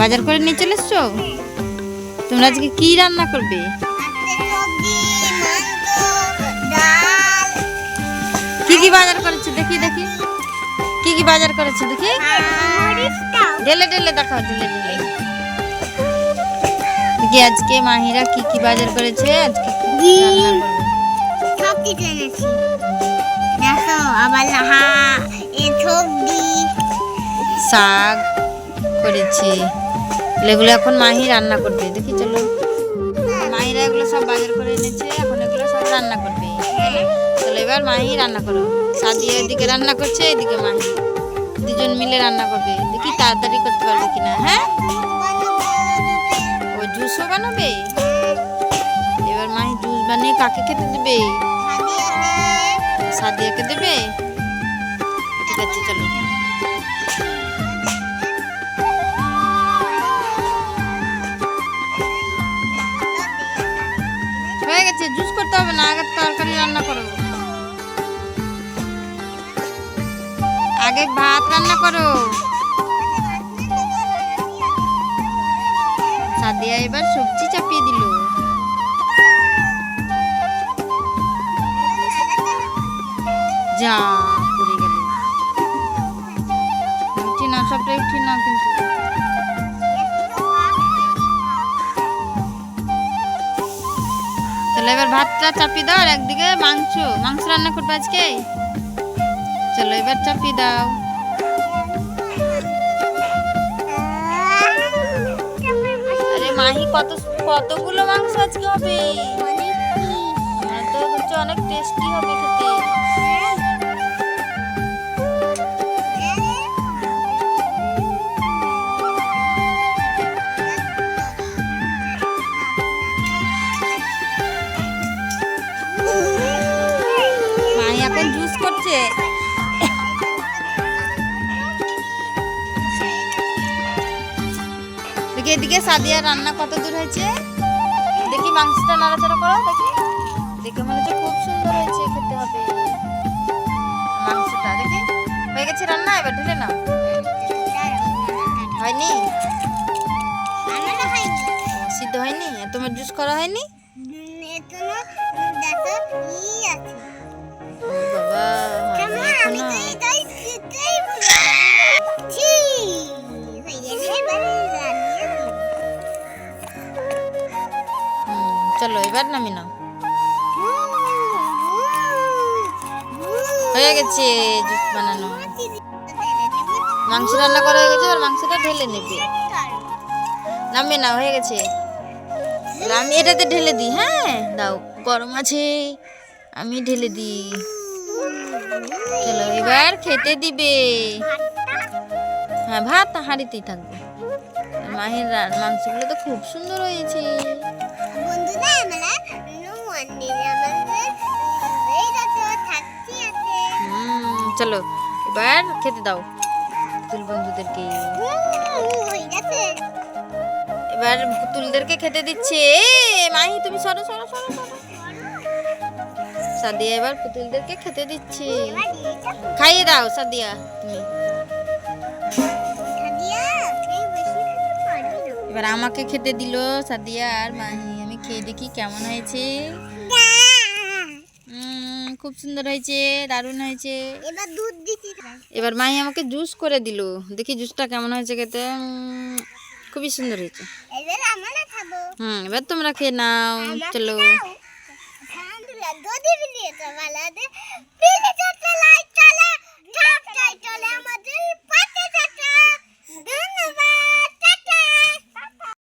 বাজার করে নিয়ে চলে এসছো? তোমরা আজকে কি রান্না করবে? কি কি বাজার করেছো দেখি দেখি, কি কি বাজার করেছো দেখি, ঢেলে ঢেলে দেখাও, ঢেলে ঢেলে দেখি আজকে মাহিরা কি কি বাজার করেছে, আজকে কি রান্না করবে। সব কিছু এনেছি, দেখো আবার লাহা এ সবজি শাক করেছি, এগুলো এখন মাহি রান্না করবে। দেখি চলো, মাহিরা এগুলো সব বাজার করে এনেছে, এখন এগুলো সব রান্না করবে। চলো এবার মাহি রান্না করো। সাদিয়া এদিকে রান্না করছে, এদিকে মাহি, দুজন মিলে রান্না করবে। দেখি তাড়াতাড়ি করতে পারবে কিনা। হ্যাঁ, ও জুসও বানাবে। এবার মাহি জুস বানিয়ে কাকে খেতে দেবে? সাদিয়াকে দেবে। ঠিক আছে চলো। হয়ে গেছে, জুস করতে হবে না, আগে তরকারি রান্না করো। আগে ভাত রান্না করো। সাদিয়া এবার সবজি চাপিয়ে দিল। যা পড়ে গেল, উঠি না, সবটাই উঠি না কিন্তু। চলো এবার ভাতটা চাপিয়ে দাও, আর একদিকে মাংস রান্না করবে আজকে। চলো এবার চাপিয়ে দাও। আরে মাহি কতগুলো মাংস আজকে হবে? তো হচ্ছে অনেক টেস্টি হবে খেতে। মাহি এখন জুস করছে। দেখি এদিকে সাদিয়া রান্না কত দূর হয়েছে, দেখি মাংসটা নাড়াচাড়া করো, দেখি দেখে মনে হচ্ছে খুব সুন্দর হয়েছে, খেতে হবে মাংসটা। দেখি হয়ে গেছে রান্না, এবার ঢেলে নাও। হয়নি, সিদ্ধ হয়নি, তোমার জুস করা হয়নি। বাবা চলো এবার নামি নাও। হয়ে গেছে জুস বানানো, মাংস রান্না করা হয়ে গেছে। আর মাংসটা ঢেলে নেবে, নামিয়ে নাও, হয়ে গেছে। আমি এটাতে ঢেলে দিই। হ্যাঁ দাও, গরম আছে, আমি ঢেলে দিই। চলো এবার খেতে দিবে। হ্যাঁ ভাত হাঁড়িতেই থাকবে। মাহির মাংসগুলো তো খুব সুন্দর হয়েছে। চলো এবার খেতে দাও পুতুল বন্ধুদেরকে। এবার পুতুলদেরকে খেতে দিচ্ছে। মাহি তুমি সরো সরো সরো সরো। সাদিয়া এবার পুতুলদেরকে খেতে দিচ্ছে। খাইয়ে দাও সাদিয়া তুমি। এবার আমাকে খেতে দিল সাদিয়া আর মাহি। আমি খেয়ে দেখি কেমন হয়েছে। খুব সুন্দর হয়েছে, দারুণ হয়েছে। এবার দুধ দিছি। এবার মাহি আমাকে জুস করে দিল, দেখি জুসটা কেমন হয়েছে খেতে। খুবই সুন্দর হয়েছে। এবার আমরা খাবো। এবার তোমরা খেয়ে নাও। চলো।